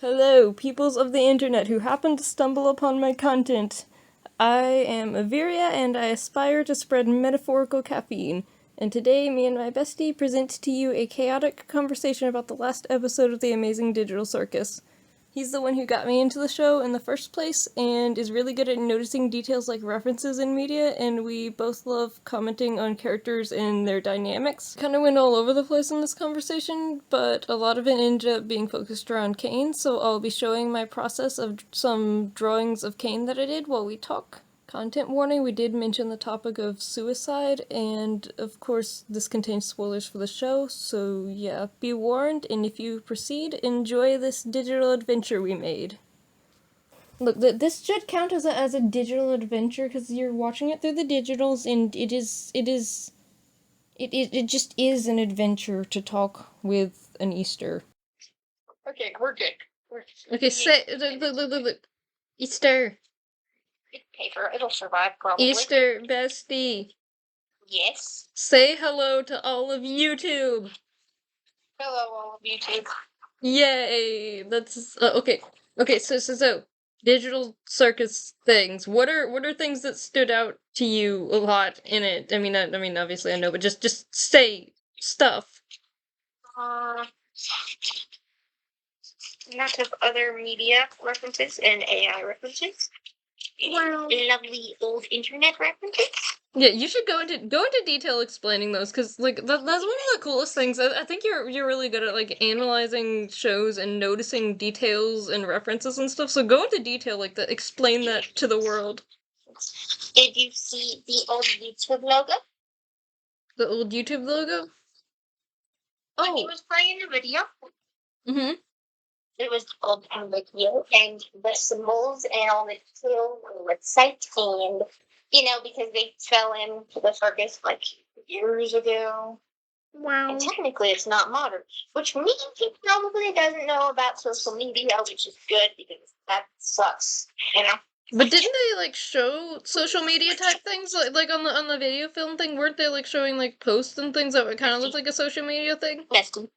Hello, peoples of the internet who happen to stumble upon my content. I am Aviria and I aspire to spread metaphorical caffeine. And today, me and my bestie present to you a chaotic conversation about the last episode of the Amazing Digital Circus. He's the one who got me into the show in the first place and is really good at noticing details like references in media, and we both love commenting on characters and their dynamics. Kind of went all over the place in this conversation, but a lot of it ended up being focused around Caine, so I'll be showing my process of some drawings of Caine that I did while we talk. Content warning, we did mention the topic of suicide, and of course this contains spoilers for the show, so yeah, be warned, and if you proceed, enjoy this digital adventure we made. Look, this should count as a digital adventure, because you're watching it through the digitals, and it just is an adventure to talk with an Easter. Okay, we're good. Okay, say, look. Easter. It's paper. It'll survive, probably. Easter, bestie. Yes. Say hello to all of YouTube. Hello, all of YouTube. Yay! That's okay. Okay, so digital circus things. What are things that stood out to you a lot in it? I mean, obviously I know, but just say stuff. Lots of other media references and AI references. Wow. Lovely old internet references. Yeah, you should go into detail explaining those, because like that's one of the coolest things. I think you're really good at like analyzing shows and noticing details and references and stuff. So go into detail like that. Explain that to the world. Did you see the old YouTube logo? The old YouTube logo. When he was playing the video. Mm-hmm. It was old video, and the symbols and all the details were sight, and because they fell into the circus like years ago. Wow. And technically it's not modern, which means he probably doesn't know about social media, which is good because that sucks, But didn't they like show social media type things like on the video film thing? Weren't they like showing like posts and things that would kind of look like a social media thing? Bestie.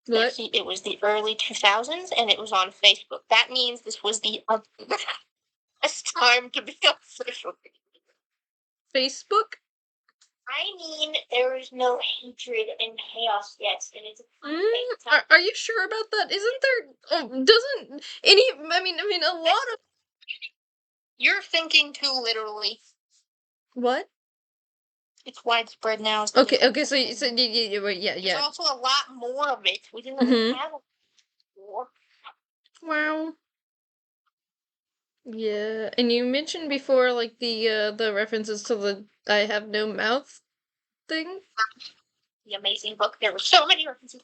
What? Bestie, it was the early 2000s and it was on Facebook. That means this was the best time to be on social media. Facebook? I mean, there is no hatred and chaos yet, and it's a Are you sure about that? Isn't there? Doesn't any? I mean, a lot of. You're thinking too literally. What? It's widespread now. Okay. So yeah. There's also a lot more of it. We didn't have it before. Wow. Yeah, and you mentioned before like the references to the I have no mouth thing. The amazing book. There were so many references.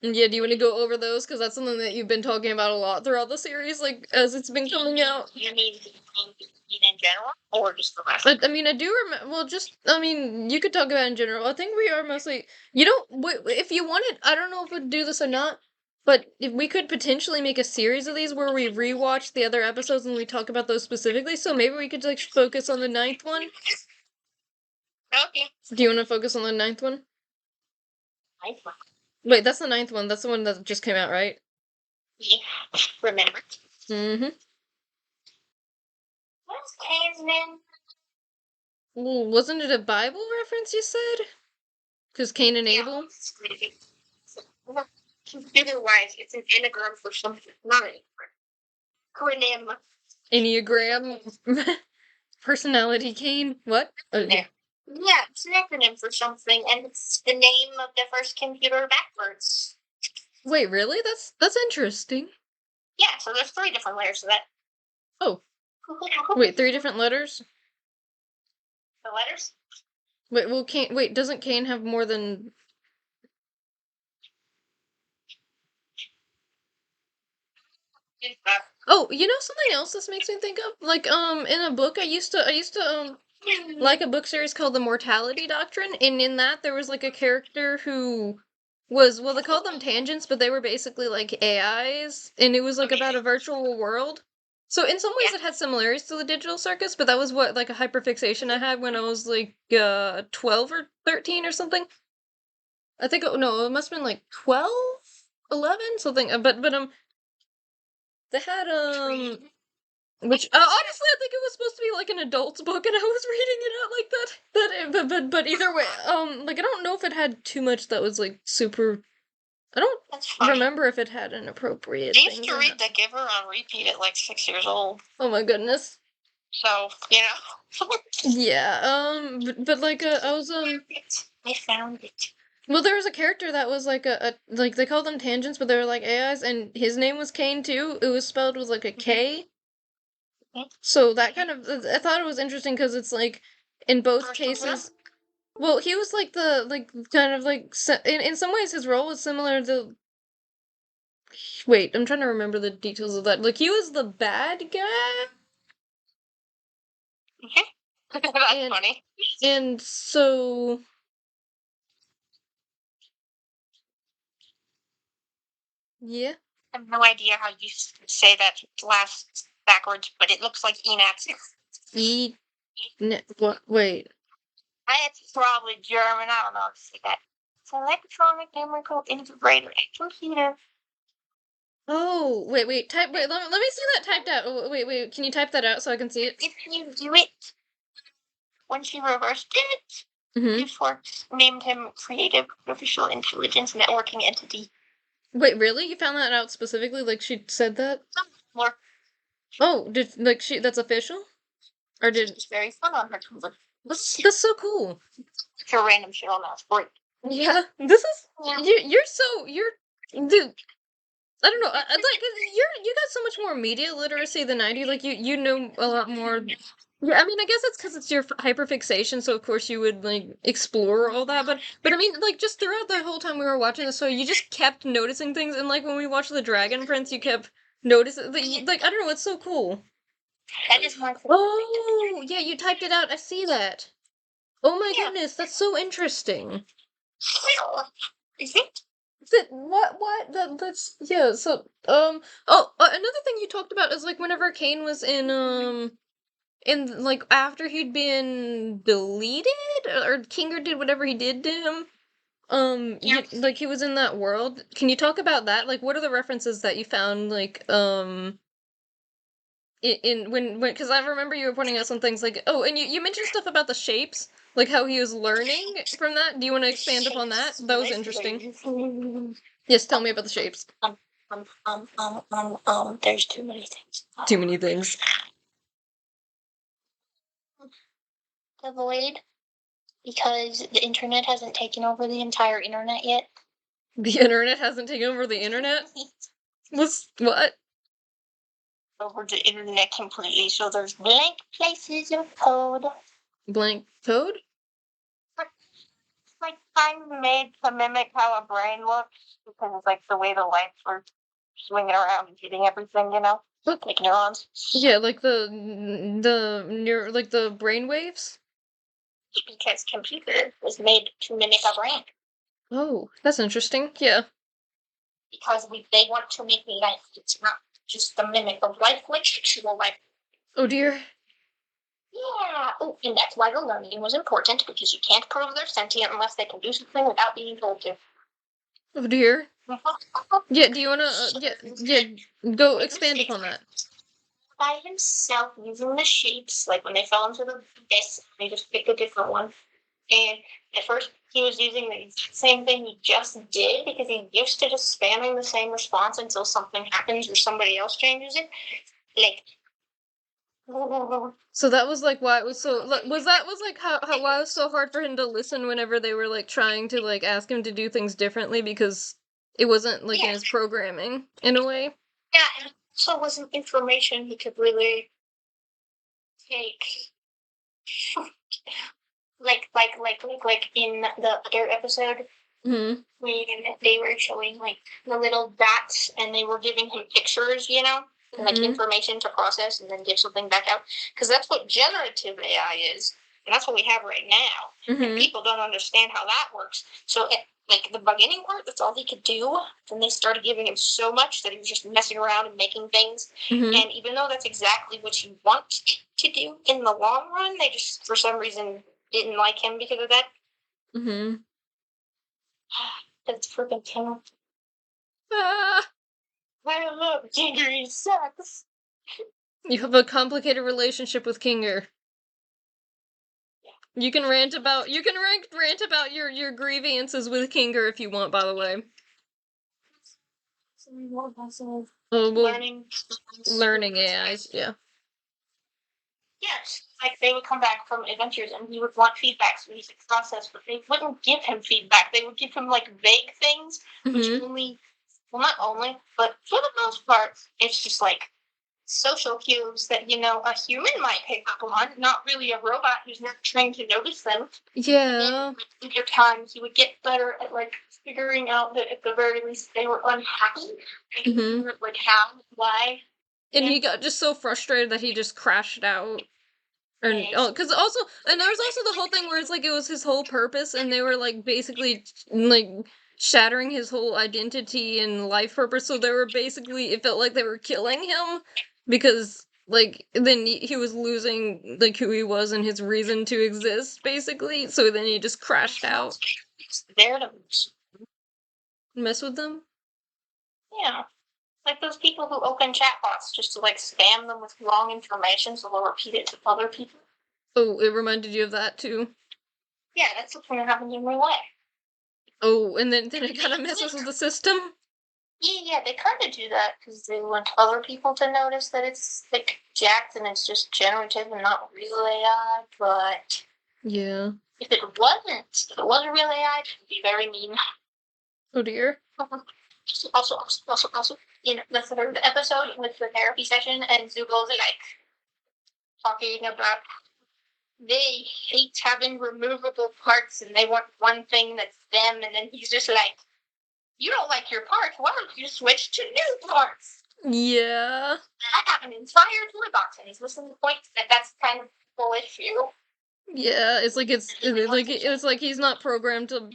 Yeah, do you want to go over those? Because that's something that you've been talking about a lot throughout the series, like, as it's been coming out. You mean in general, or just the rest? I mean, I do remember, well, you could talk about it in general. I think we are mostly, if you wanted, I don't know if we'd do this or not, but if we could potentially make a series of these where we rewatch the other episodes and we talk about those specifically, so maybe we could, like, focus on the 9th one. Okay. Do you want to focus on the 9th one? 9th one? Wait, that's the 9th one. That's the one that just came out, right? Yeah, remember. Mm-hmm. What's Caine's name? Well, wasn't it a Bible reference, you said? Because Cain and Abel? Computer-wise, it's an anagram for something. Not an acronym. Enneagram? Personality Cain? What? Yeah. Yeah, it's an acronym for something, and it's the name of the first computer backwards. Wait, really? That's interesting. Yeah, so there's 3 different layers of that. Oh. Wait, 3 different letters? The letters? Wait, well, doesn't Cain have more than... Oh, you know something else this makes me think of? Like, in a book, I used to like a book series called The Mortality Doctrine, and in that there was, like, a character who was, well, they called them tangents, but they were basically, like, AIs, and it was, like, about a virtual world. So in some ways it had similarities to the Digital Circus, but that was what, like, a hyperfixation I had when I was, like, 12 or 13 or something. I think, no, it must have been, like, 12? 11? Something, but, They had which honestly I think it was supposed to be like an adult's book, and I was reading it out like that. But either way, like I don't know if it had too much that was like super. I don't remember if it had an appropriate. I used to read The Giver on repeat at like 6 years old. Oh my goodness. So you know. Yeah. But like I was I found it. Well, there was a character that was like a like they called them tangents, but they were like AIs, and his name was Caine too. It was spelled with like a K. So that kind of I thought it was interesting because it's like in both cases. Well, he was like the like kind of like in some ways his role was similar to. Wait, I'm trying to remember the details of that. Like he was the bad guy. That's funny. And so. Yeah. I have no idea how you say that last backwards, but it looks like Enax. What? Wait. It's probably German. I don't know how to say that. It's an electronic chemical integrated computer. Oh, wait, type, let me see that typed out. Oh, wait, can you type that out so I can see it? If you do it, when she reversed it, Mm-hmm. named him Creative Artificial Intelligence Networking Entity. Wait, really? You found that out specifically? Like she said that? More. Oh, that's official? Or did... It's very fun on her Tumblr. That's so cool. It's a random shit on that sport. Yeah, this is... Yeah. Dude, I don't know, like, you got so much more media literacy than I do, like, you know a lot more... Yeah, I mean, I guess it's because it's your hyperfixation, so of course you would, like, explore all that, but I mean, like, just throughout the whole time we were watching this show, you just kept noticing things, and, like, when we watched The Dragon Prince, you kept noticing, like, I don't know, it's so cool. That is my... Oh, yeah, you typed it out, I see that. Oh my goodness, that's so interesting. Is it? That's yeah, so another thing you talked about is like whenever Caine was in like after he'd been deleted or Kinger did whatever he did to him, like he was in that world. Can you talk about that? Like what are the references that you found like in when because I remember you were pointing out some things like, oh, and you mentioned stuff about the shapes, like how he was learning from that. Do you want to expand upon that? That was interesting. Yes, tell me about the shapes. There's too many things. Too many things. The void, because the internet hasn't taken over the entire internet yet. The internet hasn't taken over the internet? What? Over the internet completely, so there's blank places of code. Blank code? It's like kind of made to mimic how a brain looks, because it's like the way the lights were swinging around and hitting everything, you know? Like neurons. Yeah, like the brain waves? Because computer was made to mimic a brain. Oh, that's interesting. Yeah. Because they want to make life. It's not just the mimic of life, like fictional life. Oh dear. Yeah. Oh, and that's why the learning was important, because you can't prove they're sentient unless they can do something without being told to. Oh dear. Yeah, do you wanna go expand upon that? By himself, using the shapes, like when they fell into the abyss, they just picked a different one. And at first, he was using the same thing he just did, because he's used to just spamming the same response until something happens or somebody else changes it. Like... So that was like why it was so how why it was so hard for him to listen whenever they were like trying to like ask him to do things differently because it wasn't like in his programming in a way. Yeah, and it also wasn't information he could really take. like in the other episode, when they were showing like the little dots and they were giving him pictures, you know, and like information to process and then give something back out, because that's what generative AI is, and that's what we have right now. And people don't understand how that works. So like the beginning part, that's all he could do. Then they started giving him so much that he was just messing around and making things. And even though that's exactly what you want to do in the long run, they just for some reason didn't like him because of that. That's freaking terrible. I love Kinger, he sucks. You have a complicated relationship with Kinger. You can rant about your grievances with Kinger if you want, by the way. Learning AIs, yeah. Yes, like they would come back from adventures and he would want feedback so he could process, but they wouldn't give him feedback. They would give him like vague things, which only, well, not only, but for the most part, it's just like social cues that, you know, a human might pick up on, not really a robot who's not trying to notice them. Yeah. And then, with time, he would get better at like figuring out that at the very least they were unhappy. Like how, why. And he got just so frustrated that he just crashed out. And because there was also the whole thing where it's like it was his whole purpose, and they were like basically like shattering his whole identity and life purpose. So they were basically, it felt like they were killing him because like then he was losing like who he was and his reason to exist, basically. So then he just crashed out. There to Mess with them. Yeah. Like those people who open chatbots just to like spam them with wrong information so they'll repeat it to other people. Oh, it reminded you of that too? Yeah, that's what's gonna happen in real life. Oh, and then it kind of messes with the system? Yeah, they kind of do that because they want other people to notice that it's like jacked and it's just generative and not real AI, but yeah. If it wasn't real AI, it would be very mean. Oh dear. Also, in the third episode with the therapy session, and Zubo's like talking about they hate having removable parts and they want one thing that's them, and then he's just like, you don't like your parts, why don't you switch to new parts? Yeah. I have an entire toy box, and he's listening to points that that's kind of a full issue. Yeah, it's like he's not programmed to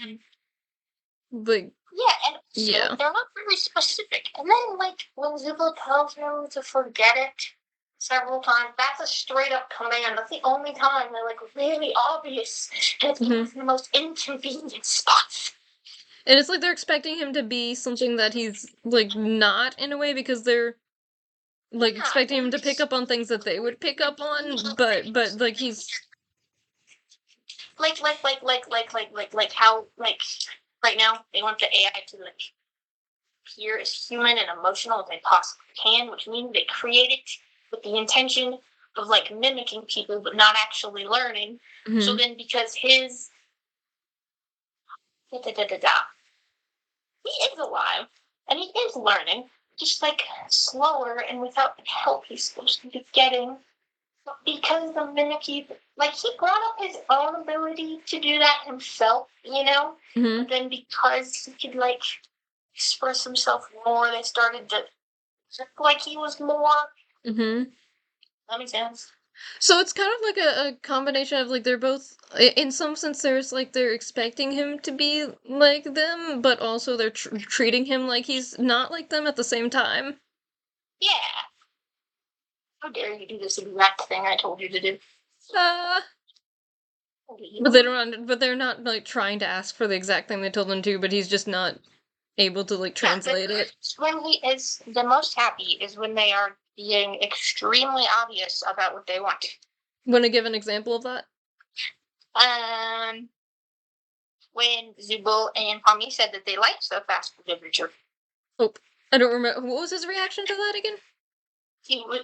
like. Yeah, and yeah, they're not very specific. And then, like, when Zubo tells him to forget it several times, that's a straight up command. That's the only time they're, like, really obvious. And it's the most inconvenient spots. And it's like they're expecting him to be something that he's, like, not in a way because they're, like, expecting him to pick up on things that they would pick up on, but like, he's... Like how, like, right now, they want the AI to, like, appear as human and emotional as they possibly can, which means they create it with the intention of like mimicking people but not actually learning. So then because his he is alive and he is learning, just like slower and without the help he's supposed to be getting. Because the mimicky, like he brought up his own ability to do that himself, you know? But then because he could like express himself more, they started to look like he was more. That makes sense. So it's kind of like a combination of like they're both, in some sense, there's like they're expecting him to be like them, but also they're treating him like he's not like them at the same time. Yeah. How dare you do this exact thing I told you to do? But they don't. But they're not like trying to ask for the exact thing they told them to. But he's just not able to like translate it. When he is the most happy is when they are being extremely obvious about what they want. Want to give an example of that? When Zubo and Pomni said that they liked the fast food adventure. Oh, I don't remember. What was his reaction to that again?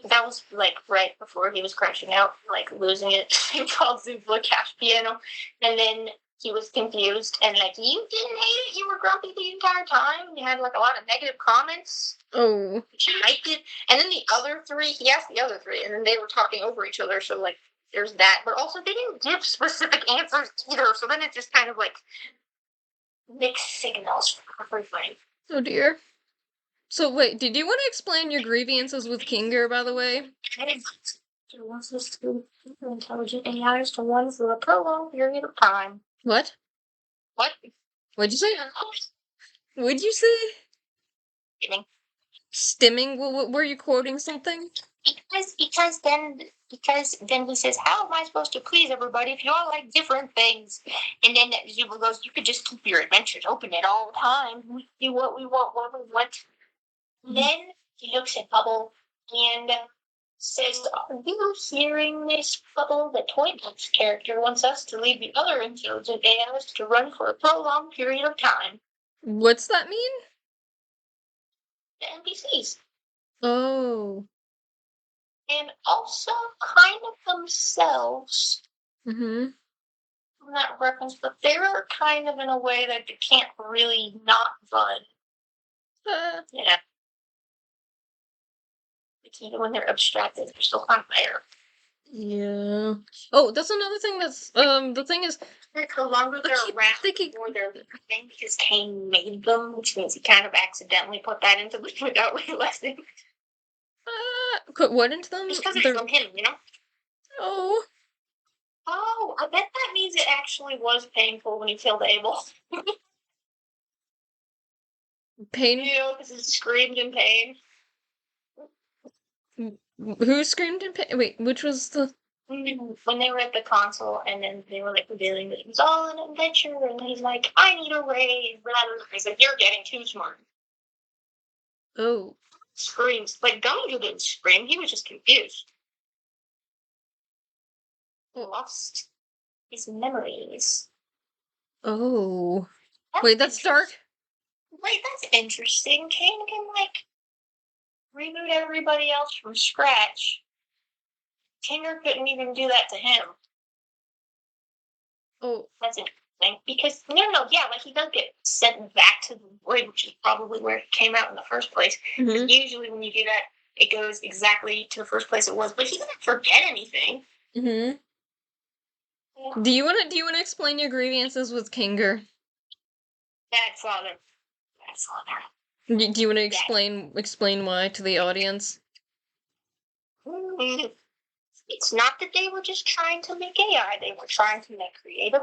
That was like right before he was crashing out, like losing it. He called Zubo a cash piano, and then he was confused and like, you didn't hate it. You were grumpy the entire time. You had like a lot of negative comments. Oh, you liked it, and then the other three. He asked the other three, and then they were talking over each other. So like, there's that. But also, they didn't give specific answers either. So then it just kind of like mixed signals for everything. Oh dear. So wait, did you want to explain your grievances with Kinger, by the way? Intelligent AIs to one for a prolonged period of time. What? What? What'd you say? What'd you say? Stimming. Stimming? Were you quoting something? Because then he says, how am I supposed to please everybody if you all like different things? And then Zubo goes, you could just keep your adventures open at all time. We do what we want when we want. Then he looks at Bubble and says, "Are you hearing this, Bubble? The Toybox character wants us to leave the other intelligent AIs to run for a prolonged period of time." What's that mean? The NPCs. Oh. And also kind of themselves. Mm-hmm. From that reference, but they're kind of in a way that they can't really not run. Yeah. It's even when they're abstracted, they're still kind of there. Yeah. Oh, that's another thing that's the thing is the longer they're around, the more they're living, because Caine made them, which means he kind of accidentally put that into them without realizing. Put what into them? Just because it's from him, you know? Oh, I bet that means it actually was painful when he killed Abel. Pain? You know, because he screamed in pain. Who screamed in pain? Wait, which was the... When they were at the console, and then they were like revealing that it was all an adventure, and he's like, "I need a raise." I said, "You're getting too smart." Oh. Screams. Like, Gangle didn't scream, he was just confused. Lost his memories. Oh. Wait, that's dark? Wait, that's interesting. Caine can, like, reboot everybody else from scratch. Kinger couldn't even do that to him. Oh. That's interesting. Because, no, yeah, like, he does get sent back to the void, which is probably where it came out in the first place. Because usually when you do that, it goes exactly to the first place it was. But he doesn't forget anything. Mm-hmm. Yeah. Do you wanna explain your grievances with Kinger? Bad father. Do you want to explain why to the audience? It's not that they were just trying to make AI. They were trying to make creative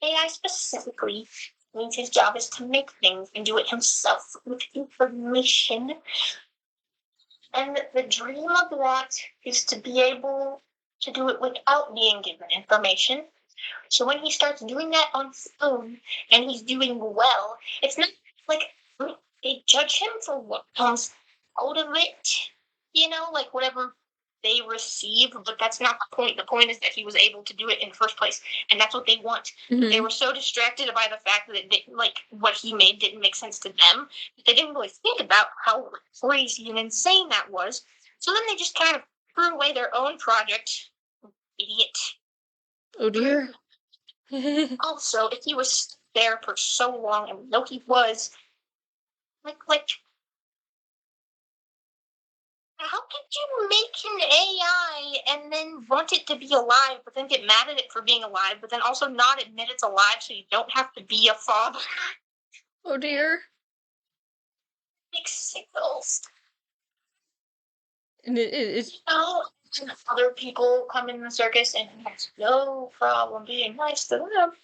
AI specifically. It means his job is to make things and do it himself with information. And the dream of that is to be able to do it without being given information. So when he starts doing that on his own and he's doing well, it's not like they judge him for what comes out of it, you know, like whatever they receive, but that's not the point. The point is that he was able to do it in the first place, and that's what they want. Mm-hmm. They were so distracted by the fact that like what he made didn't make sense to them, that they didn't really think about how crazy and insane that was. So then they just kind of threw away their own project. Idiot. Oh dear. Also, if he was there for so long, and we know he was, like, how could you make an AI and then want it to be alive, but then get mad at it for being alive, but then also not admit it's alive so you don't have to be a father? Oh dear. Makes signals. And it's... Oh, other people come in the circus and he has no problem being nice to them.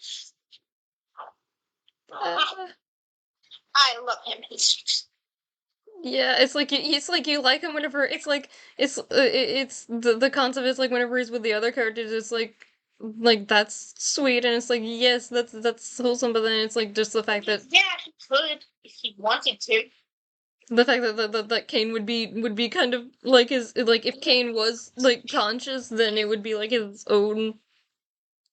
I love him. Yeah, it's like you like him whenever it's the concept is like whenever he's with the other characters, it's like that's sweet, and it's like yes, that's wholesome, but then it's like just the fact that yeah, he could if he wanted to. The fact that Caine would be kind of like his, like if Caine was like conscious, then it would be like his own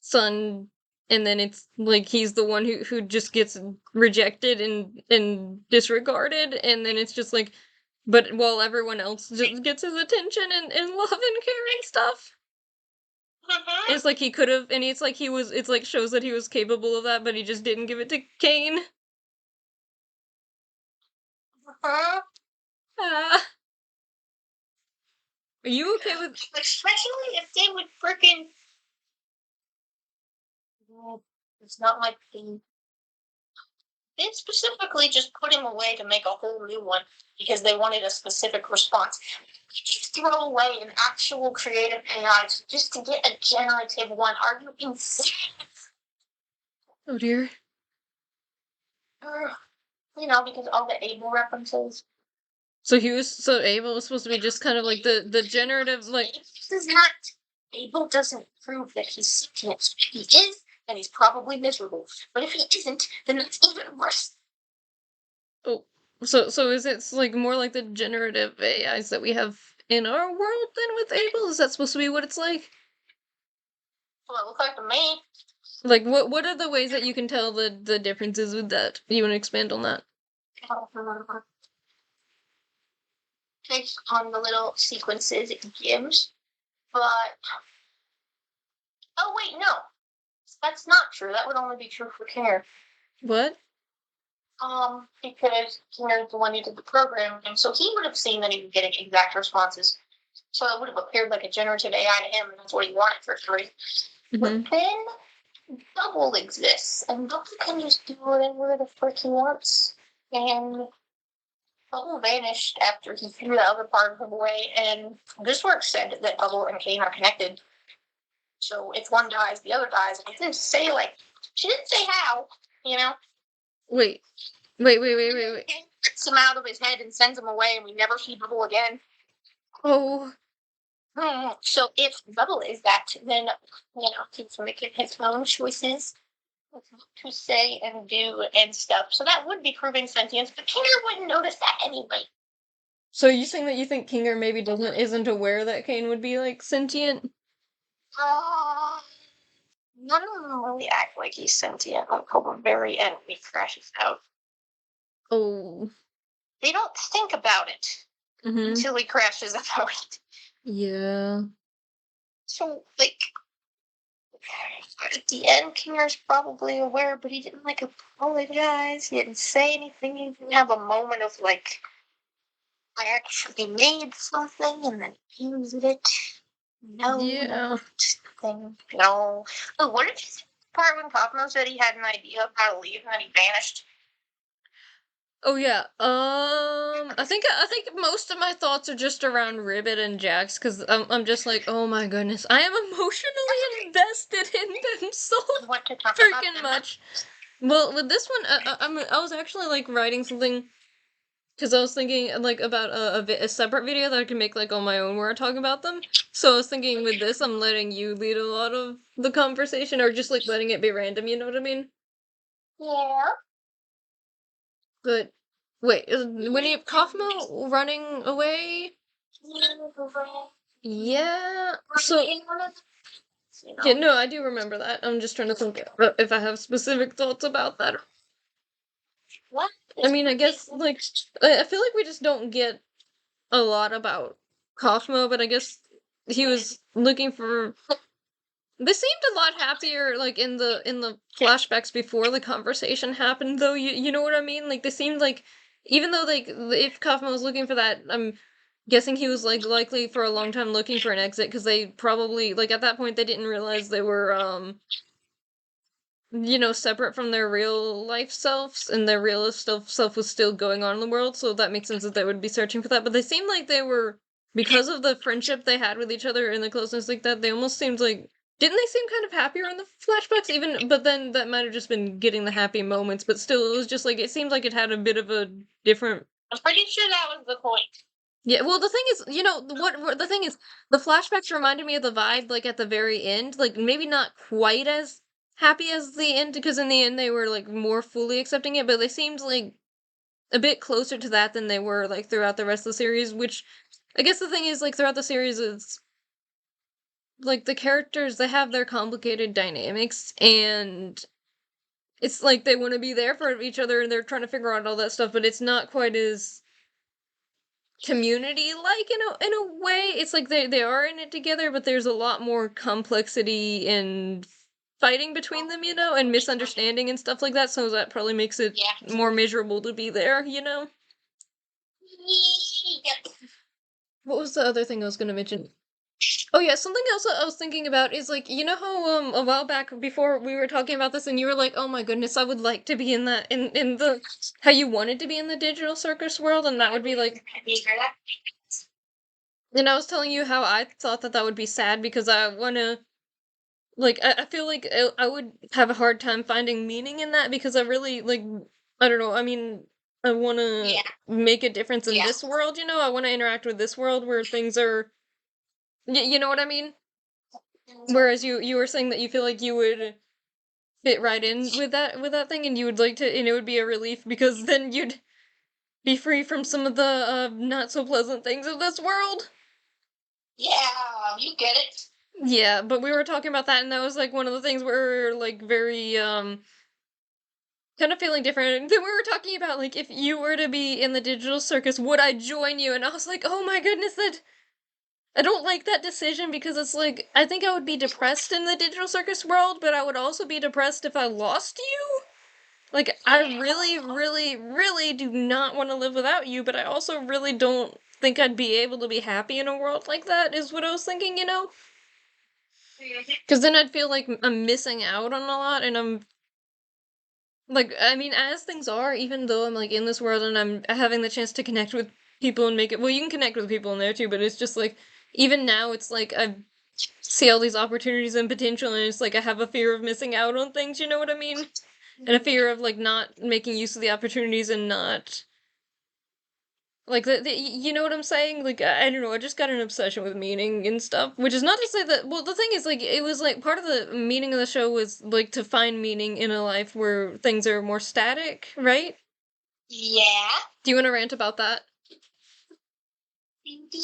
son, and then it's like he's the one who just gets rejected and disregarded, and then it's just like, but while everyone else just gets his attention and love and care and stuff. It's like he could have, and it's like it's like shows that he was capable of that, but he just didn't give it to Caine. Are you okay with... Especially if they would frickin'... It's not like they specifically just put him away to make a whole new one because they wanted a specific response. Just throw away an actual creative AI just to get a generative one. Are you insane? Oh dear. You know, because all the Abel references. So Abel was supposed to be just kind of like the generative, like... This is not... Abel doesn't prove that he's sentient. If he is, then he's probably miserable. But if he isn't, then that's even worse. Oh. So is it like more like the generative AIs that we have in our world than with Able? Is that supposed to be what it's like? Well, it looks like to me. Like, what are the ways that you can tell the differences with that? You want to expand on that? Based on the little sequences it gives, but oh wait, no, that's not true. That would only be true for Care. What? Because Care is the one who did the program, and so he would have seen that he was getting exact responses. So it would have appeared like a generative AI to him, and that's what he wanted for free. But then Double exists, and Double can just do whatever the frick he wants. And Double vanished after he threw the other part of him away, and this work said that Double and Caine are connected. So if one dies, the other dies. And it didn't say, she didn't say how, you know? Wait. Caine gets him out of his head and sends him away, and we never see Double again. Oh. So if Double is that, then, he's making his own choices to say and do and stuff. So that would be proving sentience, but Kinger wouldn't notice that anyway. So you saying that you think Kinger maybe isn't aware that Caine would be like sentient? None of them really act like he's sentient until the very end when he crashes out. Oh. They don't think about it until he crashes out. Yeah. So, at the end, Kinger's probably aware, but he didn't, apologize. He didn't say anything. He didn't have a moment of, I actually made something and then used it. No. Yeah. No. Oh, what did you say the part when Cosmo said he had an idea of how to leave and then he vanished? Oh yeah. I think most of my thoughts are just around Ribbit and Jax because I'm just like, oh my goodness, I am emotionally invested in them so freaking much. Well, with this one, I was actually writing something because I was thinking about a separate video that I can make on my own where I talk about them. So I was thinking with this, I'm letting you lead a lot of the conversation or just letting it be random. You know what I mean? Yeah. But wait, is Winnie Kaufmo running away? Yeah. So yeah, no, I do remember that. I'm just trying to think if I have specific thoughts about that. What? I mean, I guess I feel like we just don't get a lot about Kaufmo, but I guess he was looking for. They seemed a lot happier, in the flashbacks before the conversation happened. Though you know what I mean? They seemed even though if Kaufman was looking for that, I'm guessing he was likely for a long time looking for an exit because they probably at that point they didn't realize they were separate from their real life selves and their real self was still going on in the world. So that makes sense that they would be searching for that. But they seemed like they were because of the friendship they had with each other and the closeness like that. They almost seemed like. Didn't they seem kind of happier in the flashbacks even, but then that might have just been getting the happy moments, but still it was just it seemed like it had a bit of a different. I'm pretty sure that was the point. Yeah, well the thing is, what the thing is, the flashbacks reminded me of the vibe at the very end, maybe not quite as happy as the end, because in the end they were more fully accepting it, but they seemed a bit closer to that than they were throughout the rest of the series, which I guess the thing is throughout the series it's the characters, they have their complicated dynamics, and it's they want to be there for each other, and they're trying to figure out all that stuff, but it's not quite as community-like in a way. It's they are in it together, but there's a lot more complexity and fighting between them, and misunderstanding and stuff like that, so that probably makes it more miserable to be there, What was the other thing I was going to mention? Oh yeah, something else I was thinking about is how a while back before we were talking about this and you were like, oh my goodness, I would like to be in that in the how you wanted to be in the digital circus world, and that would be and I was telling you how I thought that would be sad because I want to I feel like I would have a hard time finding meaning in that because I really I don't know, I mean I want to make a difference in this world, I want to interact with this world where things are you know what I mean? Whereas you were saying that you feel like you would fit right in with that thing, and you would like to, and it would be a relief because then be free from some of the not so pleasant things of this world. Yeah, you get it. Yeah, but we were talking about that, and that was like one of the things where like very kind of feeling different. And then we were talking about like if you were to be in the digital circus, would I join you? And I was like, oh my goodness, that I don't like that decision because it's like I think I would be depressed in the digital circus world, but I would also be depressed if I lost you. Like I really, really, really do not want to live without you, but I also really don't think I'd be able to be happy in a world like that, is what I was thinking, you know? Because then I'd feel like I'm missing out on a lot, and I'm like, I mean, as things are, even though I'm like in this world and I'm having the chance to connect with people and make it, well, you can connect with people in there too, but it's just like, even now, it's like I see all these opportunities and potential, and it's like I have a fear of missing out on things, you know what I mean? And a fear of like not making use of the opportunities and not like you know what I'm saying? Like I don't know, I just got an obsession with meaning and stuff, which is not to say that. Well, the thing is, like, it was like part of the meaning of the show was like to find meaning in a life where things are more static, right? Yeah. Do you want to rant about that? That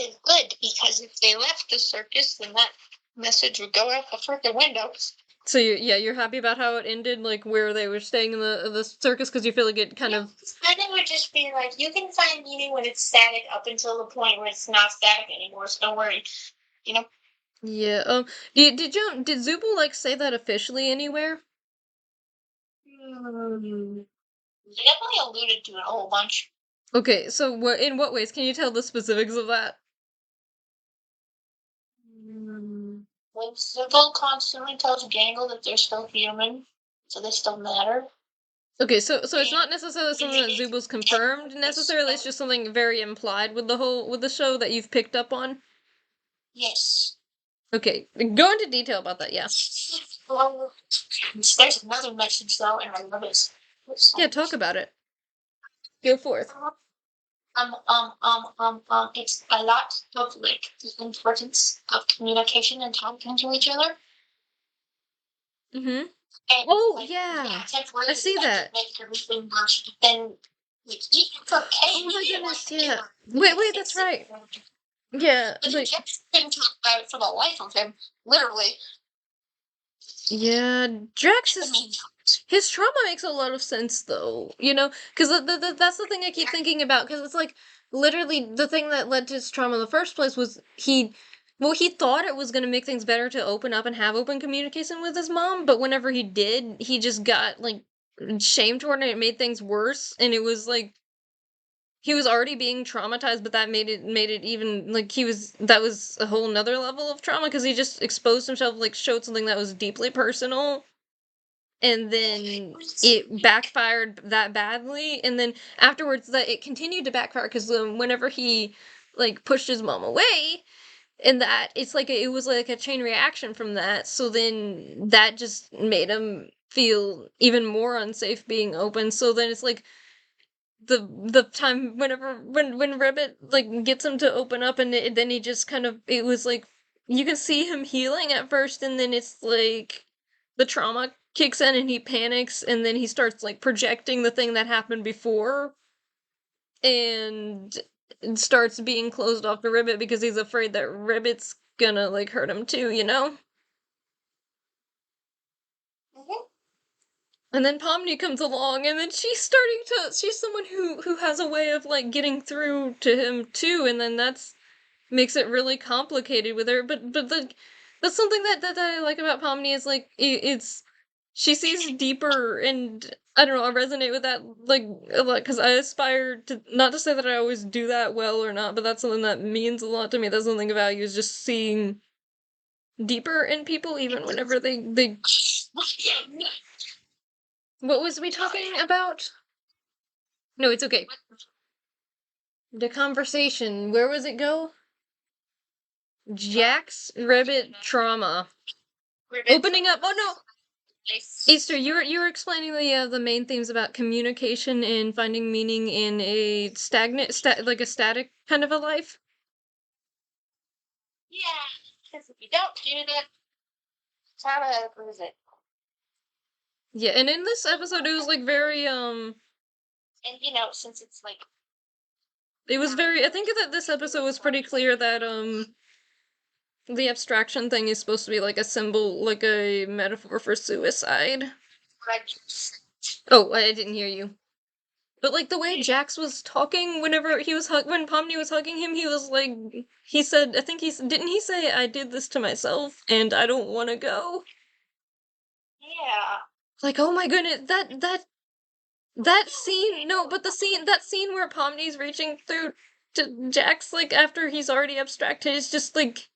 is good because if they left the circus, then that message would go out the freaking window. So you're happy about how it ended, like where they were staying in the circus, because you feel like it kind of. And it would just be like you can find meaning when it's static up until the point where it's not static anymore. So don't worry, you know. Yeah. Did Zubul like say that officially anywhere? They definitely alluded to it a whole bunch. Okay, so what in what ways can you tell the specifics of that? When Sybil constantly tells Gangle that they're still human, so they still matter. Okay, so it's not necessarily something that Zubul's confirmed necessarily. It's just something very implied with the show that you've picked up on. Yes. Okay, go into detail about that. Yeah. Well, there's another message though, and I love it. Yeah, talk about it. Go forth. It's a lot of like the importance of communication and talking to each other. Mm-hmm. And, Oh like, yeah, temporarily I see that. make everything worse, but then like even for Caine, Oh my he didn't goodness, want to yeah. Wait, that's fix it. right. Yeah, But he just couldn't talk about it for the life of him, literally. yeah, Drax I is. mean, His trauma makes a lot of sense, though, you know? Because that's the thing I keep thinking about, because it's like, literally, the thing that led to his trauma in the first place was well, he thought it was going to make things better to open up and have open communication with his mom, but whenever he did, he just got, like, shamed toward it, and it made things worse, and it was like, he was already being traumatized, but that made it even, like, that was a whole nother level of trauma, because he just exposed himself, like, showed something that was deeply personal, and then it backfired that badly, and then afterwards that it continued to backfire because whenever he like pushed his mom away, and that it's like it was like a chain reaction from that, so then that just made him feel even more unsafe being open. So then it's like the time whenever when Ribbit like gets him to open up, and then he just kind of, it was like you can see him healing at first, and then it's like the trauma kicks in and he panics, and then he starts like projecting the thing that happened before, and starts being closed off to Ribbit because he's afraid that Ribbit's gonna like hurt him too, you know? And then Pomni comes along, and then she's someone who has a way of like getting through to him too, and then that's makes it really complicated with her. But that's something that I like about Pomni is like it's she sees deeper, and I don't know, I resonate with that like a lot because I aspire to, not to say that I always do that well or not, but that's something that means a lot to me. That's something I value, is just seeing deeper in people even whenever they. What was we talking about? No, it's okay. The conversation. Where was it go? Jack's Ribbit trauma. Opening up. Oh no, Easter. You were explaining the main themes about communication and finding meaning in a like a static kind of a life. yeah, because if you don't do that, how to lose it? Yeah, and in this episode, it was like very And since it's like it was very. I think that this episode was pretty clear that the abstraction thing is supposed to be like a symbol, like a metaphor for suicide. Oh, I didn't hear you. But like the way Jax was talking whenever he was when Pomni was hugging him, he was like, he said, I think didn't he say, "I did this to myself and I don't want to go." Yeah. Like, oh my goodness, that scene. No, but that scene where Pomni's reaching through to Jax, like after he's already abstracted, is just like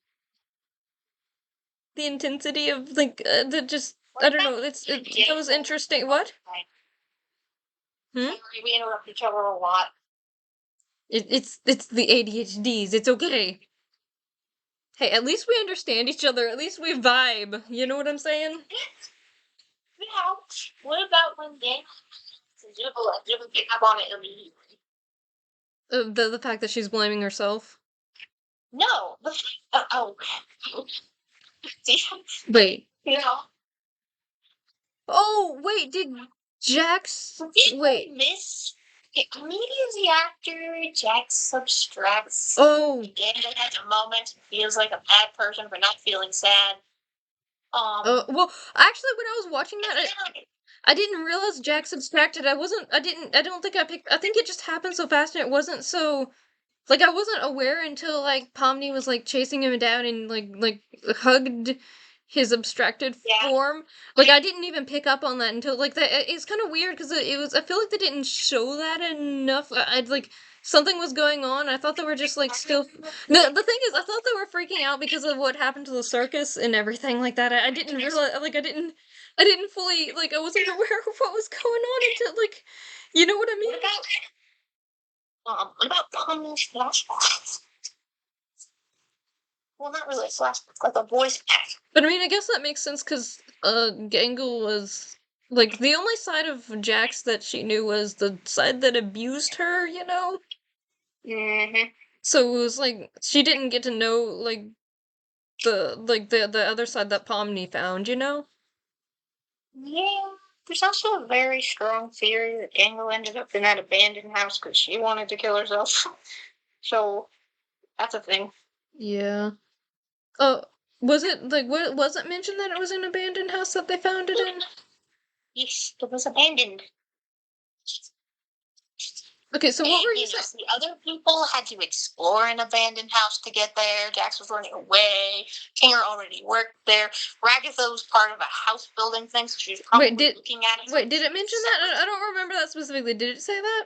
the intensity of like the just. I don't know. That was interesting. What? We interrupt each other a lot. It's the ADHDs. It's okay. Hey, at least we understand each other. At least we vibe. You know what I'm saying? Yeah. What about when Gangle didn't pick up on it immediately? The fact that she's blaming herself. No. Wait. No. Oh, wait, did Jax... Wait. Miss... Comedian's the actor, Jax subtracts. Oh. Gangle has a moment, feels like a bad person for not feeling sad. Well, actually, when I was watching that, I didn't realize Jax subtracted. I don't think I picked... I think it just happened so fast and it wasn't so... Like, I wasn't aware until, like, Pomni was, like, chasing him down and, like hugged his abstracted form. Like, I didn't even pick up on that until, like, it's kind of weird, because it was, I feel like they didn't show that enough. I'd, like, something was going on. I thought they were just, like, still... No, the thing is, I thought they were freaking out because of what happened to the circus and everything like that. I didn't realize, like, I didn't fully, like, I wasn't aware of what was going on until, like, you know what I mean? What about Pomni's flashbacks? Well, not really a flashback, like a voice pack. But I mean, I guess that makes sense because Gangle was like the only side of Jax that she knew was the side that abused her, you know? Mm-hmm. So it was like she didn't get to know like the other side that Pomni found, you know? Yeah. There's also a very strong theory that Gangle ended up in that abandoned house because she wanted to kill herself. So that's a thing. Yeah. Oh, was it like what was it mentioned that it was an abandoned house that they found it in? Yes, it was abandoned. Okay, so what were you saying? The other people had to explore an abandoned house to get there. Jax was running away. Kinger already worked there. Ragatha was part of a house building thing, so she was probably looking at it. Wait, did it mention that? I don't remember that specifically. Did it say that?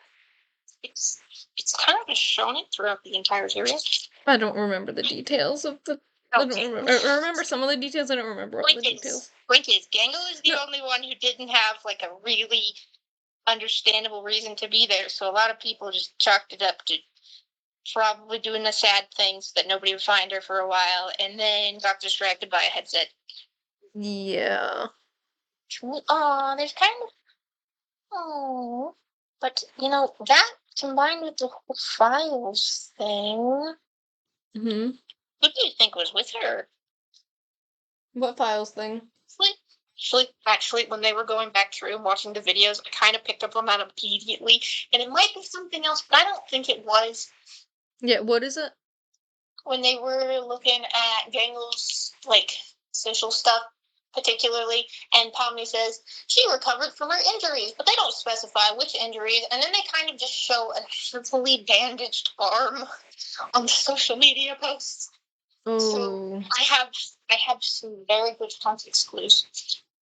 It's kind of just shown it throughout the entire series. I don't remember the details of the... Okay. I remember some of the details, I don't remember all the details. Point is, Gangle is the only one who didn't have, like, a really understandable reason to be there, so a lot of people just chalked it up to probably doing the sad things that nobody would find her for a while, and then got distracted by a headset. Yeah. Aw, there's kind of... Oh. But, that combined with the whole files thing... Mm-hmm. What do you think was with her? What files thing? Actually, when they were going back through and watching the videos, I kind of picked up on that immediately. And it might be something else, but I don't think it was. Yeah, what is it? When they were looking at Gangle's, social stuff, particularly, and Pomni says, she recovered from her injuries, but they don't specify which injuries, and then they kind of just show a heavily bandaged arm on the social media posts. Oh. So I have some very good context clues.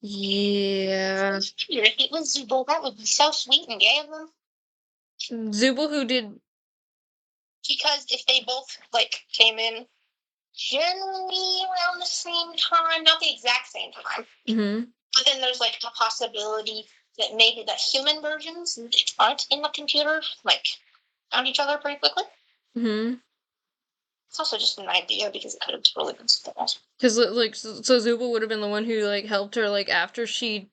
Yeah. If it was Zubul, that would be so sweet and gay of them. Zubul who did... Because if they both, came in generally around the same time, not the exact same time, but then there's, a possibility that maybe the human versions that aren't in the computer, found each other pretty quickly. Mm-hmm. It's also just an idea because it could have totally been something else. Because, so Zubul would have been the one who, helped her, after she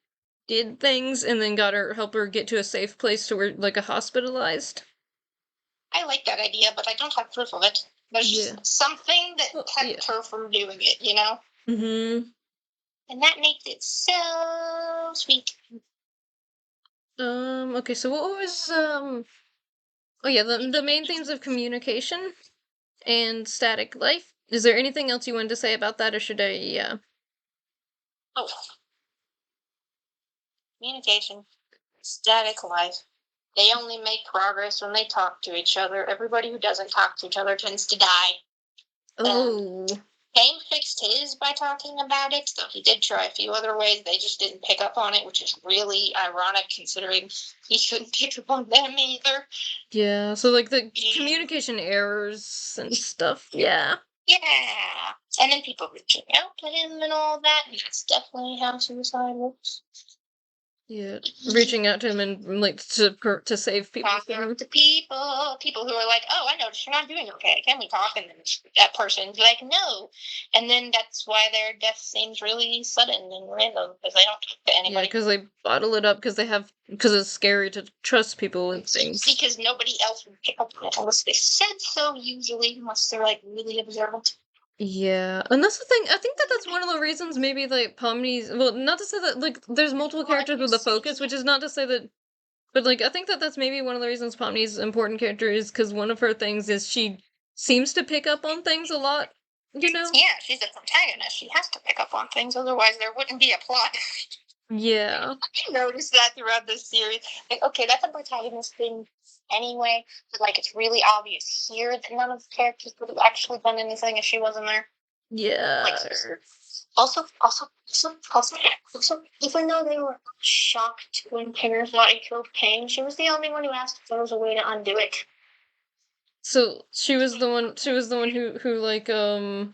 did things and then help her get to a safe place to where, a hospitalized. I like that idea, but I don't have proof of it. There's just something that kept her from doing it, you know? Mm-hmm. And that makes it so sweet. Okay, so what was, oh yeah, the main themes of communication and static life. Is there anything else you wanted to say about that, or should I, Oh, communication, static life. They only make progress when they talk to each other. Everybody who doesn't talk to each other tends to die. Oh. Caine fixed his by talking about it, though he did try a few other ways. They just didn't pick up on it, which is really ironic considering he couldn't pick up on them either. Yeah, so like the communication errors and stuff, yeah. Yeah. And then people reaching out to him and all that. And that's definitely how suicide works. Yeah, reaching out to him and like to save people. Talking to people who are like, "Oh, I noticed you're not doing okay. Can we talk?" And then that person's like, "No," and then that's why their death seems really sudden and random because they don't talk to anybody. Yeah, because they bottle it up because it's scary to trust people and things. Because nobody else would pick up on it unless they said so. Usually, unless they're like really observant. Yeah, and that's the thing. I think that's one of the reasons maybe like Pomni's. Well, not to say that like there's multiple characters with a focus, which is not to say that. But like I think that's maybe one of the reasons Pomni's important character is because one of her things is she seems to pick up on things a lot. You know? Yeah, she's the protagonist. She has to pick up on things, otherwise there wouldn't be a plot. Yeah. I noticed that throughout this series. Like, okay, that's a protagonist thing anyway, but like it's really obvious here that none of the characters would have actually done anything if she wasn't there. Yeah. Like, also, even though they were shocked when Pegger's killed Caine, she was the only one who asked if there was a way to undo it. So she was the one. She was the one who like So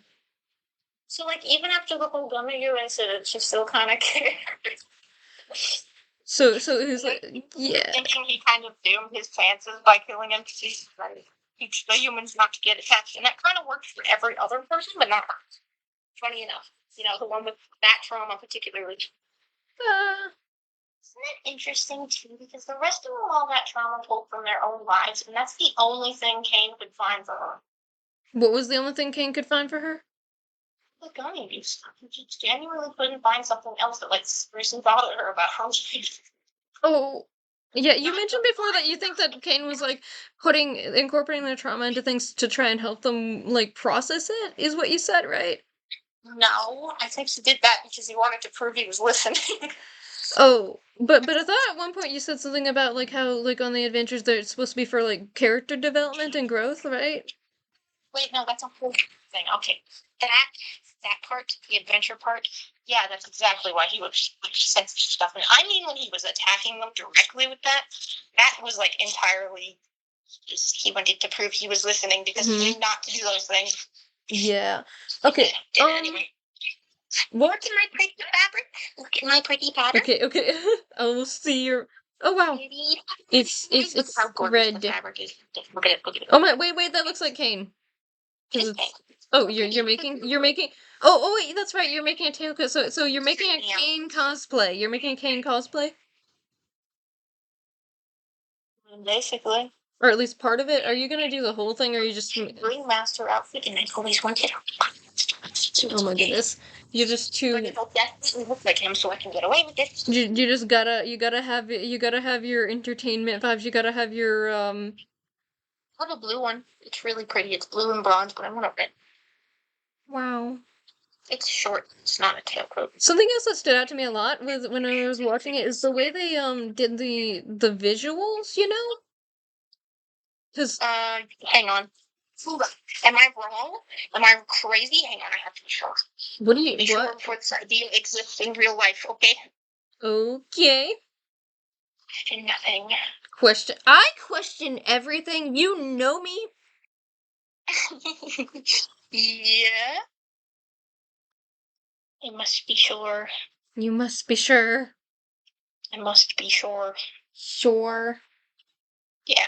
like even after the whole Gummy incident, she still kind of cared. So who's like yeah. Thinking he kind of doomed his chances by killing NPCs. Teach the humans not to get attached, and that kind of works for every other person, but not her. Funny enough, the one with that trauma particularly. Isn't it interesting too? Because the rest of them all got trauma told from their own lives, and that's the only thing Caine could find for her. What was the only thing Caine could find for her? The gummy beast. He genuinely couldn't find something else that like seriously bothered her about how she. Oh, yeah. You mentioned before that you think that Caine was like incorporating their trauma into things to try and help them like process it. Is what you said, right? No, I think he did that because he wanted to prove he was listening. Oh, but I thought at one point you said something about like how like on the adventures they're supposed to be for like character development and growth, right? Wait, no, that's a whole thing. Okay, that part, the adventure part, yeah, that's exactly why he would sense stuff. And I mean, when he was attacking them directly with that was like entirely. He wanted to prove he was listening because he knew not to do those things. Yeah. Okay. Anyway. What? Look at my pretty fabric. Look at my pretty pattern. Okay. I'll see your. Oh wow. It's how gorgeous the red. fabric is. Look at it. Oh my! Wait. That looks like Caine. Oh, you're making. Oh wait, that's right. You're making a tail. So you're making a Caine cosplay. You're making a Caine cosplay. Basically. Or at least part of it. Are you gonna do the whole thing, or are you just Ringmaster outfit, and I always wanted. Oh my goodness! You're just too. But it'll definitely look like him, so I can get away with it. You just gotta have your entertainment vibes. You gotta have your I have a blue one. It's really pretty. It's blue and bronze, but I want a red. Wow. It's short. It's not a tailcoat. Something else that stood out to me a lot was when I was watching it is the way they did the visuals. You know. Because hang on. Am I wrong? Am I crazy? Hang on, I have to be sure. What do you be sure before this idea exists in real life, okay? Okay. Question nothing. I question everything. You know me. Yeah. I must be sure. You must be sure. I must be sure. Sure. Yeah.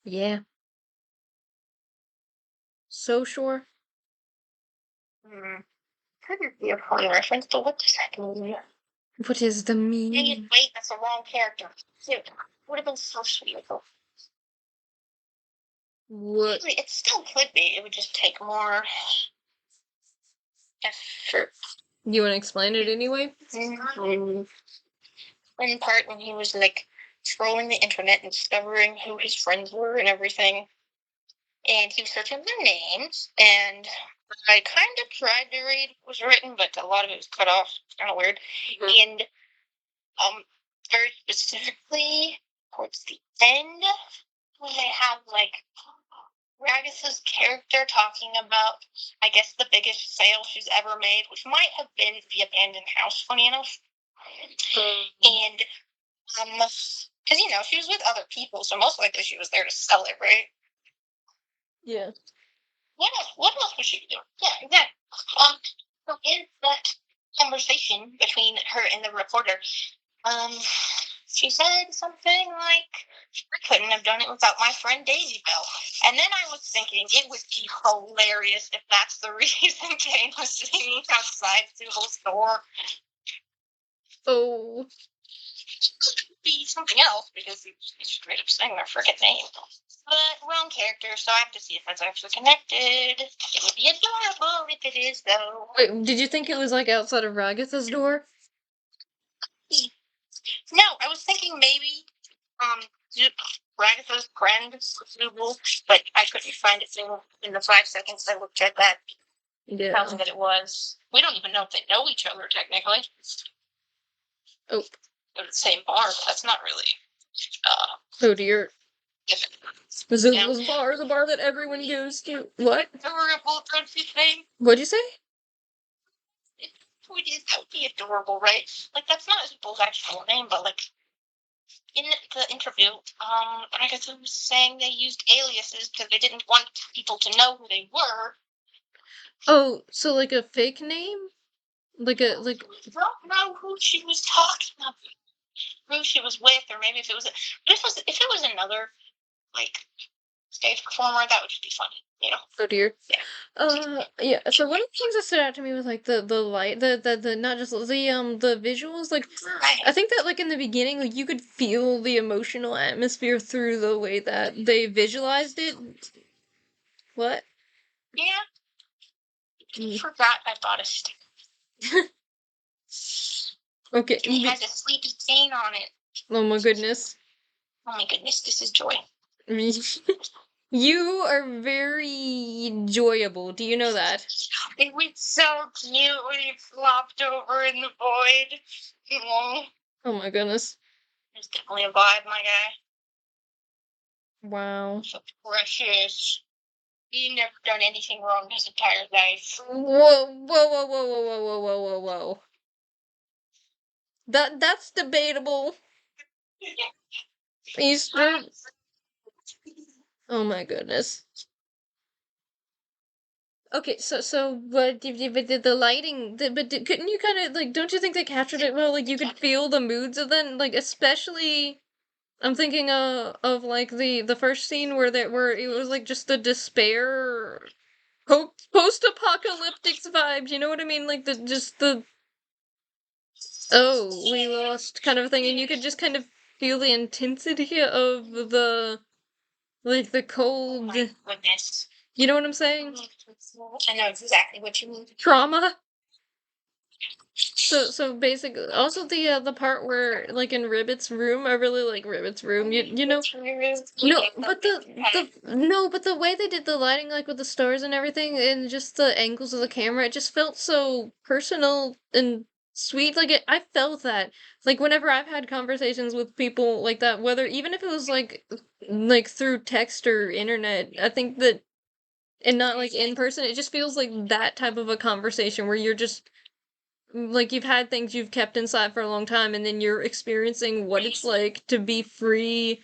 Yeah. So sure. Could be a funny reference, but what does that mean? What is the meaning? Wait, that's the wrong character. Dude, would have been so sweet. What? It still could be. It would just take more effort. You want to explain it anyway? One part when he was like trolling the internet and discovering who his friends were and everything. And he was searching their names, and I kind of tried to read what was written, but a lot of it was cut off. It's kind of weird. And very specifically towards the end, when they have like Ragus's character talking about, I guess, the biggest sale she's ever made, which might have been the abandoned house, funny enough. And because she was with other people, so most likely she was there to sell it, right? Yeah. What else was she doing? Yeah, exactly. So in that conversation between her and the reporter, she said something like, I couldn't have done it without my friend Daisybell. And then I was thinking it would be hilarious if that's the reason Caine was sitting outside Zooble's door. Oh. It could be something else, because he's straight up saying their frickin' name. But wrong character, so I have to see if that's actually connected. It would be adorable if it is, though. Wait, did you think it was like outside of Ragatha's door? No, I was thinking maybe Ragatha's friend Zooble, but I couldn't find it in the 5 seconds I looked at that. Yeah. Tells me that it was. We don't even know if they know each other technically. Oh. They're the same bar, but that's not really. Oh dear. Zooble's bar, the bar that everyone goes to. What? Adorable, don't you think? What'd you say? That would be adorable, right? Like, that's not Zooble's actual name, but like, in the interview, I guess it was saying they used aliases because they didn't want people to know who they were. Oh, so like a fake name? I don't know who she was talking about, who she was with, or maybe if it was another like stage performer, that would just be funny, Oh dear. Yeah. Yeah. So one of the things that stood out to me was like the light, the not just the visuals. Like, I think that like in the beginning, like you could feel the emotional atmosphere through the way that they visualized it. What? Yeah. I forgot I bought a sticker. Okay. It has a sleepy Caine on it. Oh my goodness. Oh my goodness, this is joy. You are very enjoyable. Do you know that? It was so cute when he flopped over in the void. Oh my goodness. There's definitely a vibe, my guy. Wow. So precious. He never done anything wrong his entire life. Whoa, whoa, whoa, whoa, whoa, whoa, whoa, whoa, whoa, whoa. That's debatable. Easter. Oh my goodness. Okay, so what did the lighting? Couldn't you kind of like? Don't you think they captured it well? Like you could feel the moods of them, like especially. I'm thinking of like the first scene where it was like just the despair, post-apocalyptic vibes. You know what I mean? Like the oh, we lost kind of thing, and you could just kind of feel the intensity of the like the cold. Oh my goodness. You know what I'm saying? I know exactly what you mean. Trauma. So basically, also the part where like in Ribbit's room, I really like Ribbit's room. You know. No, but the way they did the lighting, like with the stars and everything, and just the angles of the camera, it just felt so personal and sweet. Like I felt that. Like whenever I've had conversations with people like that, whether even if it was like through text or internet, I think that, and not like in person, it just feels like that type of a conversation where you're just like you've had things you've kept inside for a long time, and then you're experiencing what it's like to be free,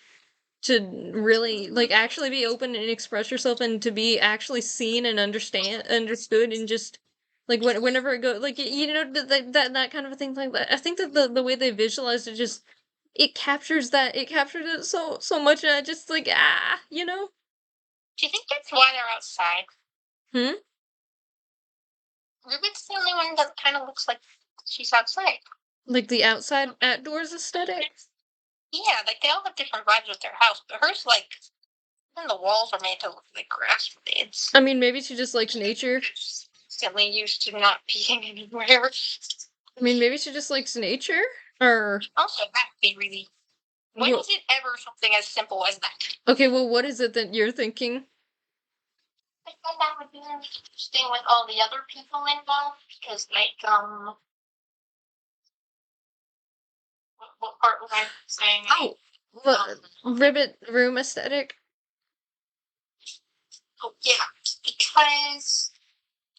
to really like actually be open and express yourself, and to be actually seen and understood, and just like whenever it goes, like that kind of a thing like that. I think that the way they visualized it, just it captures it so much, and I just like Do you think that's why they're outside? Ruben's the only one that kind of looks like she's outside. Like the outside outdoors aesthetic? Yeah, like they all have different vibes with their house, but hers, like, even the walls are made to look like grass beds. I mean, maybe she just likes nature. Instantly used to not being anywhere. I mean, maybe she just likes nature? Or also, that would be really When is it ever something as simple as that? Okay, well, what is it that you're thinking? I thought that would be interesting with all the other people involved, because, like, what part was I saying? Oh, ribbit room aesthetic? Oh, yeah, because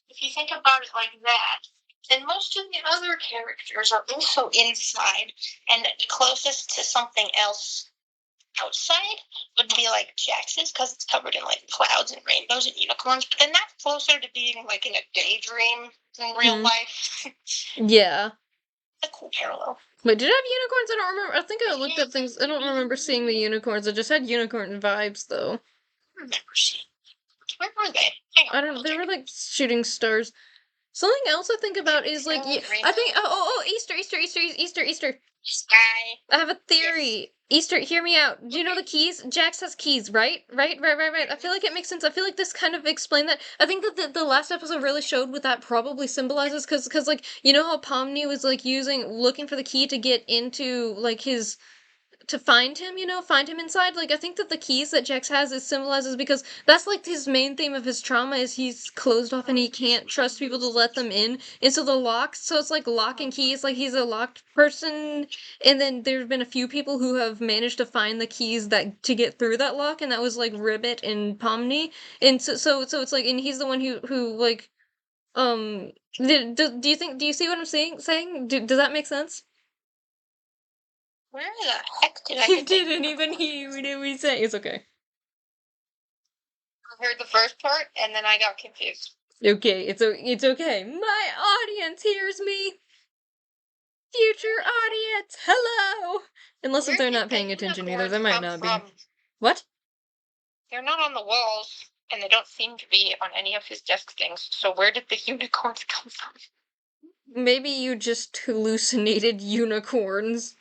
if you think about it like that, then most of the other characters are also inside, and the closest to something else outside would be like Jax's, because it's covered in like clouds and rainbows and unicorns, but then that's closer to being like in a daydream than real life. Yeah. A cool parallel. Wait, did it have unicorns? I don't remember. I think I looked up things. I don't remember seeing the unicorns. I just had unicorn vibes, though. I remember seeing. Where were they? Hang on, I don't. They were like shooting stars. Something else I think about is like I think Easter. Sky. I have a theory. Yes. Easter, hear me out. Do you know the keys? Jax has keys, right? Right. I feel like it makes sense. I feel like this kind of explained that. I think that the last episode really showed what that probably symbolizes, because like, you know how Pomni was like looking for the key to get into like his, to find him, find him inside. Like, I think that the keys that Jax has is symbolizes, because that's like his main theme of his trauma is he's closed off and he can't trust people to let them in. And so the locks, so it's like lock and keys, like he's a locked person. And then there's been a few people who have managed to find the keys that to get through that lock, and that was like Ribbit and Pomni. And so it's like, and he's the one who like, do you see what I'm saying? Does that make sense? Where the heck did I You didn't even hear what we say. It's okay. I heard the first part, and then I got confused. Okay, it's okay. My audience hears me. Future audience, hello. Unless if they're not paying attention either, they might not be. What? They're not on the walls, and they don't seem to be on any of his desk things. So where did the unicorns come from? Maybe you just hallucinated unicorns.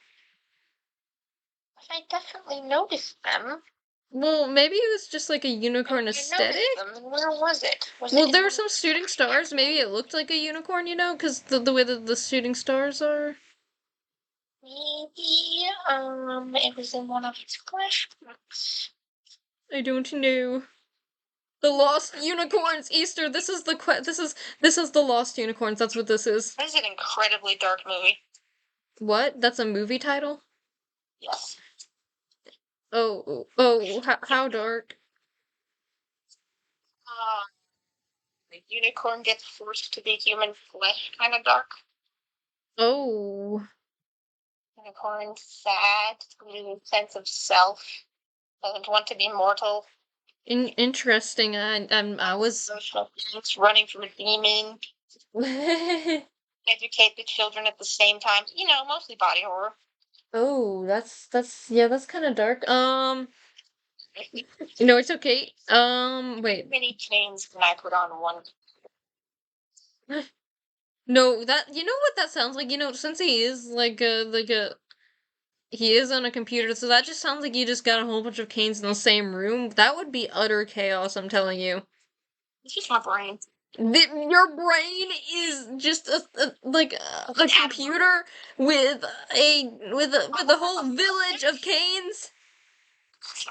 I definitely noticed them. Well, maybe it was just like a unicorn aesthetic. Where was it? Well, there were some shooting stars. Maybe it looked like a unicorn, because the way that the shooting stars are. Maybe, it was in one of his flashbacks. I don't know. The Lost Unicorns, Easter. This is the Lost Unicorns. That's what this is. This is an incredibly dark movie. What? That's a movie title? Yes. Oh, how dark? The unicorn gets forced to be human flesh, kind of dark. Oh. Unicorn's sad, losing sense of self, doesn't want to be mortal. Interesting. I was Social things, running from a demon. Educate the children at the same time. Mostly body horror. Oh, that's kind of dark. No, it's okay. Wait. Many chains when I put on one. No, that, you know what that sounds like? Since he is he is on a computer, so that just sounds like you just got a whole bunch of canes in the same room. That would be utter chaos, I'm telling you. It's just my brain. Your brain is just a computer with a whole village of canes.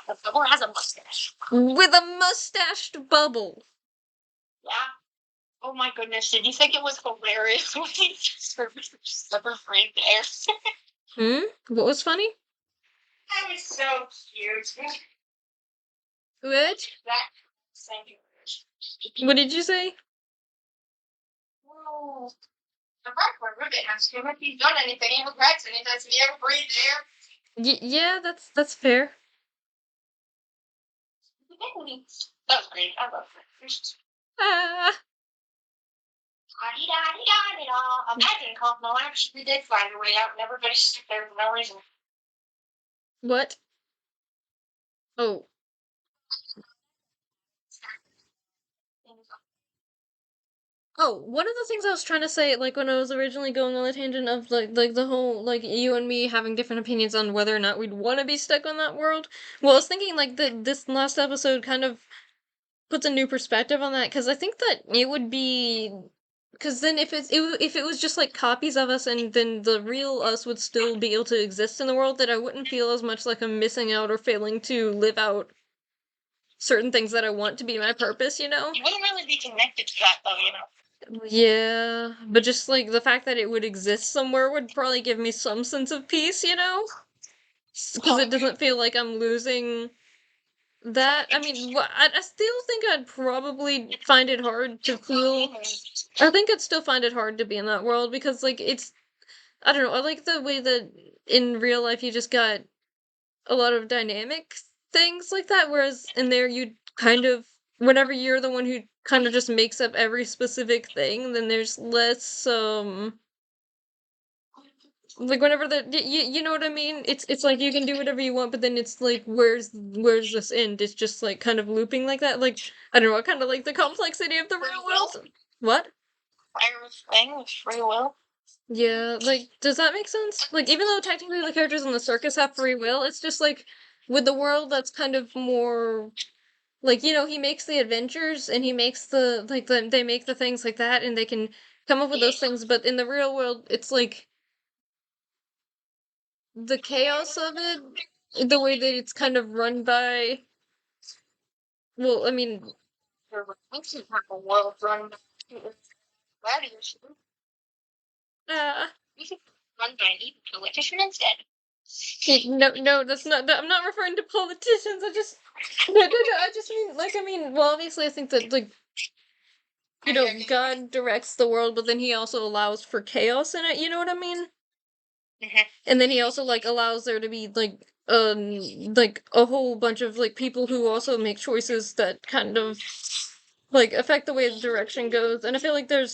The bubble has a mustache. With a mustached bubble. Yeah. Oh my goodness, did you think it was hilarious when he just never breathed air? What was funny? That was so cute. What? What did you say? Oh. The part Ribbit asked him if he's done anything, he regrets it, and he says, have you ever breathed air? Yeah, that's fair. That was great. I love it. Ah. Imagine Cosmo actually did find a way out and everybody stuck there for no reason. What? Oh. Oh, one of the things I was trying to say, like, when I was originally going on the tangent of, like the whole, like, you and me having different opinions on whether or not we'd want to be stuck on that world. Well, I was thinking, like, this last episode kind of puts a new perspective on that, because I think that it would be Because then if it was just like copies of us, and then the real us would still be able to exist in the world, then I wouldn't feel as much like I'm missing out or failing to live out certain things that I want to be my purpose, you know? You wouldn't really be connected to that, though, you know? Yeah, but just like the fact that it would exist somewhere would probably give me some sense of peace, you know? Because it doesn't feel like I'm losing that. I mean, I still think I'd probably find it hard to feel. I think I'd still find it hard to be in that world because, like, it's. I don't know. I like the way that in real life you just got a lot of dynamic things like that, whereas in there you kind of. Whenever you're the one who kind of just makes up every specific thing, then there's less, like whenever you know what I mean? It's like you can do whatever you want, but then it's like where's this end? It's just like kind of looping like that. Like I don't know, I kind of like the complexity of the real world. What? Fire thing with free will. Yeah, like does that make sense? Like even though technically the characters in the circus have free will, it's just like with the world that's kind of more like you know he makes the adventures and he makes they make the things like that and they can come up with those things, but in the real world it's like the chaos of it, the way that it's kind of run by. Well, I mean, We can have a world run by gladiators. uh, We should run by an evil politician instead. no, that's not. I'm not referring to politicians. I just no. I just mean like I mean. Well, obviously, I think that like you know God directs the world, but then He also allows for chaos in it. You know what I mean? And then He also like allows there to be like a whole bunch of like people who also make choices that kind of like affect the way the direction goes. And I feel like there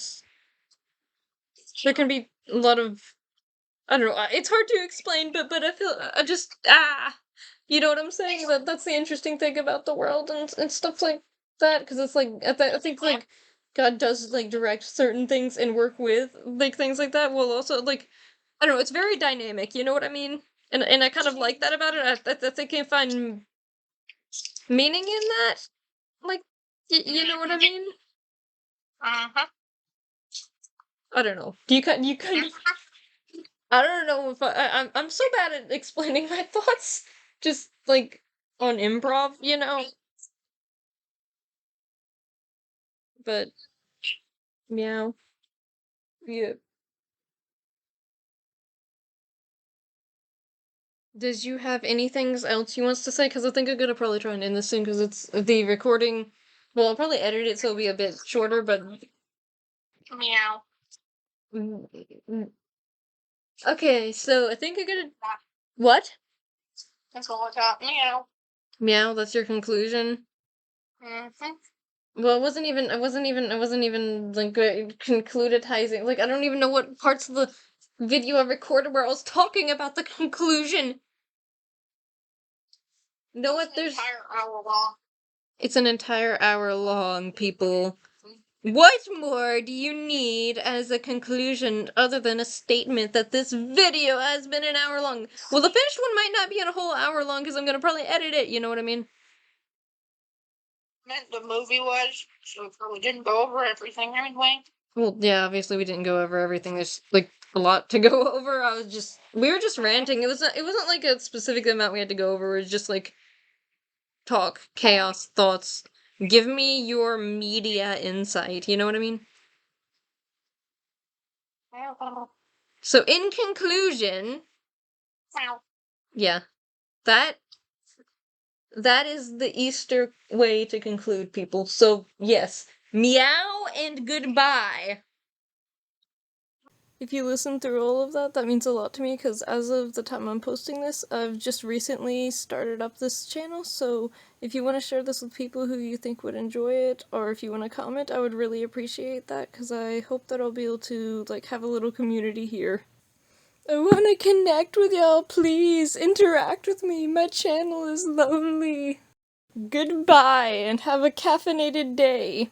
can be a lot of I don't know. It's hard to explain, but I feel I just you know what I'm saying? That's the interesting thing about the world and stuff like that because it's like I think like God does like direct certain things and work with like things like that. While also like I don't know. It's very dynamic. You know what I mean? And I kind of like that about it. I think I find meaning in that. Like you know what I mean? Uh-huh. I don't know. You kind of I don't know if I'm so bad at explaining my thoughts, just like on improv, you know. But meow, yeah. Does you have anything else you wants to say? Because I think I'm gonna probably try and end this soon because it's the recording. Well, I'll probably edit it so it'll be a bit shorter, but Meow. mm, mm. Okay. So I think I'm gonna what? That's all I got. Meow. Meow. That's your conclusion. Mm-hmm. Well, I wasn't even like concluditizing. Like, I don't even know what parts of the video I recorded where I was talking about the conclusion. Know what? There's. Entire hour long. It's an entire hour long, people. What more do you need as a conclusion other than a statement that this video has been an hour long? Well, the finished one might not be a whole hour long because I'm gonna probably edit it. You know what I mean? Meant the movie was, so we didn't go over everything anyway. Well, yeah, obviously we didn't go over everything. There's like a lot to go over. We were just ranting. It wasn't like a specific amount we had to go over. It was just like talk, chaos, thoughts. Give me your media insight. You know what I mean? So in conclusion, Meow. yeah, that that is the Easter way to conclude, people. So yes, meow and goodbye. If you listen through all of that, that means a lot to me because as of the time I'm posting this, I've just recently started up this channel, so if you want to share this with people who you think would enjoy it, or if you want to comment, I would really appreciate that because I hope that I'll be able to, like, have a little community here. I want to connect with y'all, please! Interact with me! My channel is lonely! Goodbye, and have a caffeinated day!